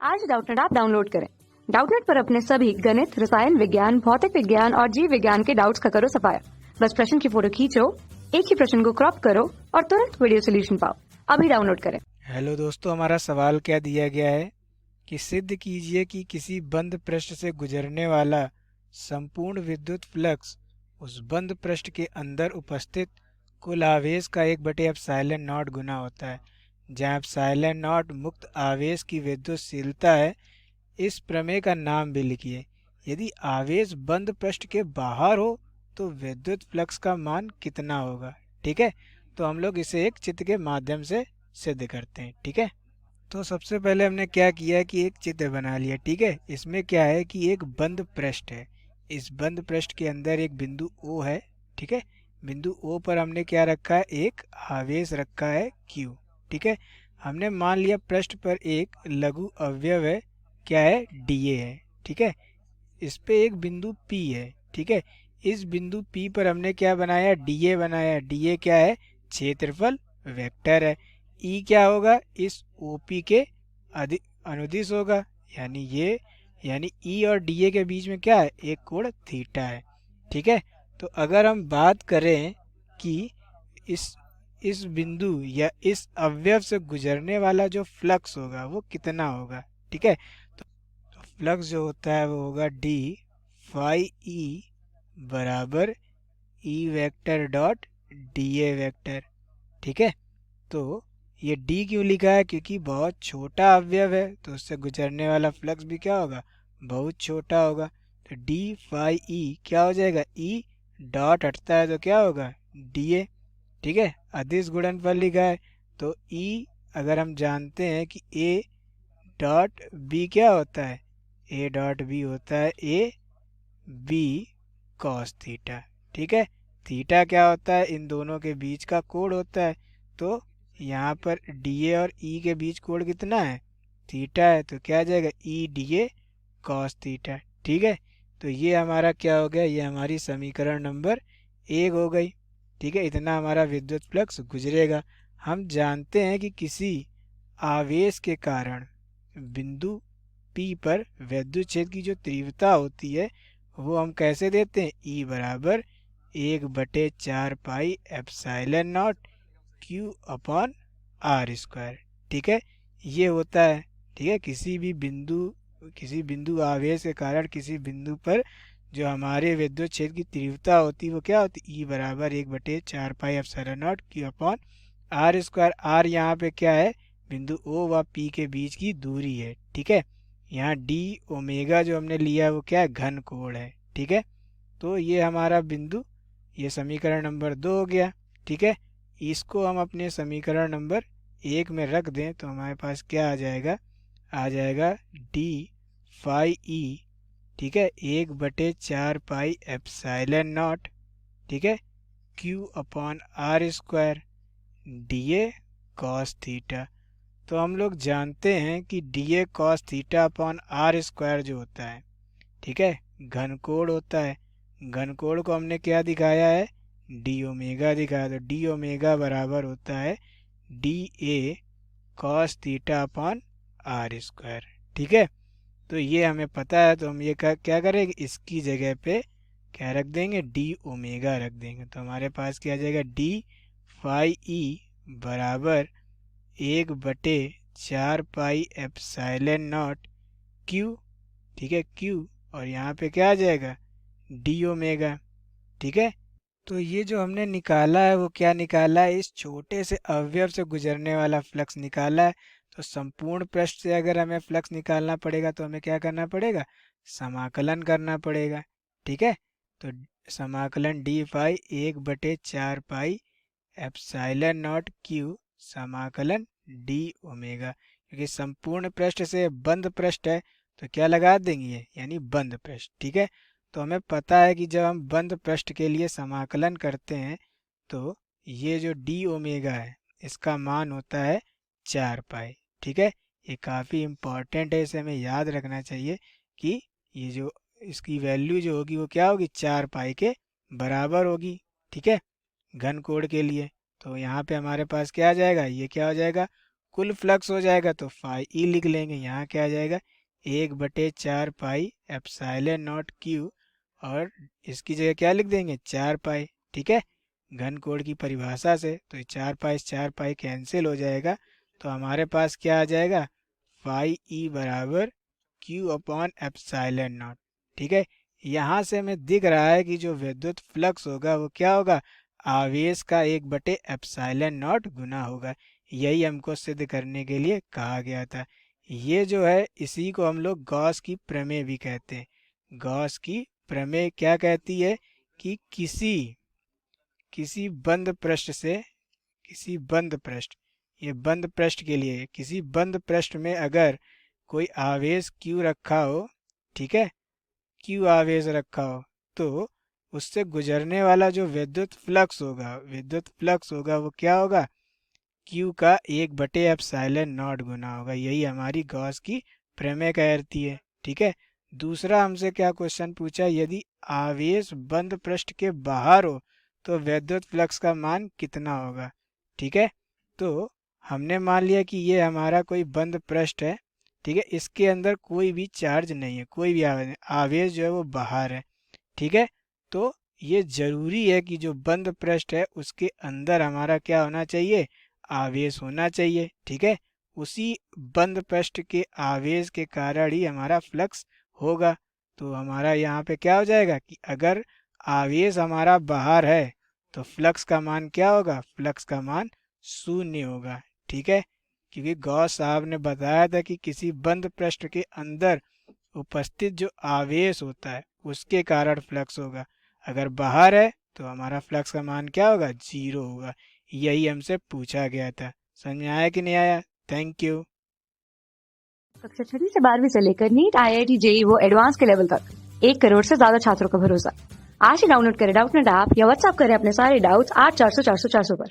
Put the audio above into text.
आज Doubtnut app download करें। Doubtnut पर अपने सभी गणित, रसायन विज्ञान, भौतिक विज्ञान और जीव विज्ञान के डाउट्स का करो सफाया। बस प्रश्न की फोटो खींचो, एक ही प्रश्न को क्रॉप करो और तुरंत वीडियो सोल्यूशन पाओ। अभी डाउनलोड करें। हेलो दोस्तों, हमारा सवाल क्या दिया गया है कि सिद्ध कीजिए कि किसी बंद पृष्ठ से गुजरने वाला संपूर्ण विद्युत फ्लक्स उस बंद पृष्ठ के अंदर उपस्थित कुल आवेश का 1/एप्सिलॉन नॉट गुना होता है, जहाँ एप्सिलॉन नॉट मुक्त आवेश की विद्युतशीलता है। इस प्रमेय का नाम भी लिखिए। यदि आवेश बंद पृष्ठ के बाहर हो तो विद्युत फ्लक्स का मान कितना होगा। ठीक है, तो हम लोग इसे एक चित्र के माध्यम से सिद्ध करते हैं। ठीक है, तो सबसे पहले हमने क्या किया कि एक चित्र बना लिया। ठीक है, इसमें क्या है कि एक बंद पृष्ठ है। इस बंद पृष्ठ के अंदर एक बिंदु O है। ठीक है, बिंदु O पर हमने क्या रखा है, एक आवेश रखा है Q। ठीक है, हमने मान लिया पृष्ठ पर एक लघु अवयव है, क्या है, dA है। ठीक है, इस पे एक बिंदु P है। ठीक है, इस बिंदु P पर हमने क्या बनाया, dA बनाया। dA क्या है, क्षेत्रफल वेक्टर है। E क्या होगा, इस OP के अनुदिश होगा, यानी ये, यानी E और dA के बीच में क्या है, एक कोण थीटा है। ठीक है, तो अगर हम बात करें कि इस बिंदु या इस अवयव से गुजरने वाला जो फ्लक्स होगा वो कितना होगा। ठीक है, तो फ्लक्स जो होता है वो होगा डी फाई ई बराबर E vector dot D A vector. ठीक है, तो ये डी क्यों लिखा है, क्योंकि बहुत छोटा अवयव है तो उससे गुजरने वाला फ्लक्स भी क्या होगा, बहुत छोटा होगा। तो डी फाई ई क्या हो जाएगा, ई डॉट हटता है तो क्या होगा, डी ए। ठीक है, अदिश गुणनफल लिखा है तो ई, अगर हम जानते हैं कि ए डॉट बी क्या होता है, ए डॉट बी होता है ए बी कॉस थीटा। ठीक है, थीटा क्या होता है, इन दोनों के बीच का कोण होता है। तो यहाँ पर डी ए और ई के बीच कोण कितना है, थीटा है, तो क्या आ जाएगा, E D A cos theta. ठीक है, तो ये हमारा क्या हो गया, ये हमारी समीकरण नंबर 1 हो गई। ठीक है, इतना हमारा विद्युत फ्लक्स गुजरेगा। हम जानते हैं कि किसी आवेश के कारण बिंदु P पर विद्युत क्षेत्र की जो तीव्रता होती है वो हम कैसे देते हैं, E बराबर 1/4 pi epsilon naught Q upon R square. ठीक है, ये होता है। ठीक है, किसी बिंदु आवेश के कारण किसी बिंदु पर जो हमारे विद्युत क्षेत्र की तीव्रता होती है वो क्या होती है, E बराबर 1/4 pi epsilon naught Q upon R square. R यहाँ पे क्या है, बिंदु O व P के बीच की दूरी है। ठीक है, यहाँ डी ओमेगा जो हमने लिया है वो क्या है, घन कोण है। ठीक है, तो ये हमारा बिंदु, ये समीकरण नंबर 2 हो गया। ठीक है, इसको हम अपने समीकरण नंबर 1 में रख दें तो हमारे पास क्या आ जाएगा डी फाई ई। ठीक है, 1/4 पाई एप्सिलॉन नॉट, ठीक है, Q upon R square D A cos theta. तो हम लोग जानते हैं कि D A cos theta upon R square जो होता है, ठीक है, घनकोण होता है। घनकोण को हमने क्या दिखाया है, डी ओमेगा दिखाया। तो डी ओमेगा बराबर होता है D A cos theta upon R square. ठीक है, तो ये हमें पता है, तो हम ये क्या करेंगे, इसकी जगह पे क्या रख देंगे, डी ओमेगा रख देंगे। तो हमारे पास क्या आ जाएगा, डी फाई ई बराबर 1/4 पाई एप्सिलॉन नॉट Q। ठीक है, Q, और यहाँ पे क्या आ जाएगा, डी ओमेगा। ठीक है, तो ये जो हमने निकाला है वो क्या निकाला है, इस छोटे से अवयव से गुजरने वाला फ्लक्स निकाला है। तो संपूर्ण पृष्ठ से अगर हमें फ्लक्स निकालना पड़ेगा तो हमें क्या करना पड़ेगा, समाकलन करना पड़ेगा। ठीक है, तो समाकलन D phi 1/4 pi epsilon naught Q समाकलन डी ओमेगा, क्योंकि संपूर्ण पृष्ठ से बंद पृष्ठ है तो क्या लगा देंगे, यानी बंद पृष्ठ। ठीक है, तो हमें पता है कि जब हम बंद पृष्ठ के लिए समाकलन करते हैं तो ये जो डी ओमेगा है इसका मान होता है 4 पाई। ठीक है, ये काफ़ी इम्पॉर्टेंट है, इसे हमें याद रखना चाहिए कि ये जो इसकी वैल्यू जो होगी वो क्या होगी, 4 पाई के बराबर होगी। ठीक है, घन कोण के लिए। तो यहाँ पे हमारे पास क्या आ जाएगा, ये क्या हो जाएगा, कुल फ्लक्स हो जाएगा तो फाई ई लिख लेंगे। यहाँ क्या आ जाएगा 1/4 पाई एप्सिलॉन नॉट क्यू, और इसकी जगह क्या लिख देंगे 4 पाई। ठीक है, घन कोण की परिभाषा से तो 4 पाई कैंसिल हो जाएगा, तो हमारे पास क्या आ जाएगा फाई ई बराबर क्यू अपॉन एप्सिलॉन नॉट। ठीक है, यहाँ से हमें दिख रहा है कि जो विद्युत फ्लक्स होगा वो क्या होगा, आवेश का 1/एप्सिलॉन नॉट गुना होगा। यही हमको सिद्ध करने के लिए कहा गया था। ये जो है इसी को हम लोग गॉस की प्रमेय भी कहते हैं। गॉस की प्रमेय क्या कहती है कि किसी बंद पृष्ठ से, किसी बंद पृष्ठ, ये बंद पृष्ठ के लिए, किसी बंद पृष्ठ में अगर कोई आवेश Q रखा हो, ठीक है, Q आवेश रखा हो, तो उससे गुजरने वाला जो विद्युत फ्लक्स होगा वो क्या होगा, Q का 1/एप्सिलॉन नॉट गुना होगा। यही हमारी गॉस की प्रमेय कहती है। ठीक है, दूसरा हमसे क्या क्वेश्चन पूछा, यदि आवेश बंद पृष्ठ के बाहर हो तो विद्युत फ्लक्स का मान कितना होगा। ठीक है, तो हमने मान लिया कि ये हमारा कोई बंद पृष्ठ है। ठीक है, इसके अंदर कोई भी चार्ज नहीं है, कोई भी आवेश जो है वो बाहर है। ठीक है, तो ये जरूरी है कि जो बंद पृष्ठ है उसके अंदर हमारा क्या होना चाहिए, आवेश होना चाहिए। ठीक है, उसी बंद पृष्ठ के आवेश के कारण ही हमारा फ्लक्स होगा। तो हमारा यहाँ पे क्या हो जाएगा कि अगर आवेश हमारा बाहर है तो फ्लक्स का मान क्या होगा, फ्लक्स का मान 0 होगा। ठीक है, क्योंकि गॉस साहब ने बताया था कि किसी बंद पृष्ठ के अंदर उपस्थित जो आवेश होता है उसके कारण फ्लक्स होगा। अगर बाहर है तो हमारा फ्लक्स का मान क्या होगा, 0 होगा। यही हमसे पूछा गया था। समझ में आया कि नहीं आया? Thank you. कक्षा 6वीं से 12वीं से लेकर नीट, IIT, JEE वो एडवांस के लेवल तक 1 करोड़ से ज्यादा छात्रों का भरोसा। आज ही डाउनलोड करें डाउटनेट ऐप या व्हाट्सएप करें अपने सारे डाउट्स 8400 400 400 पर।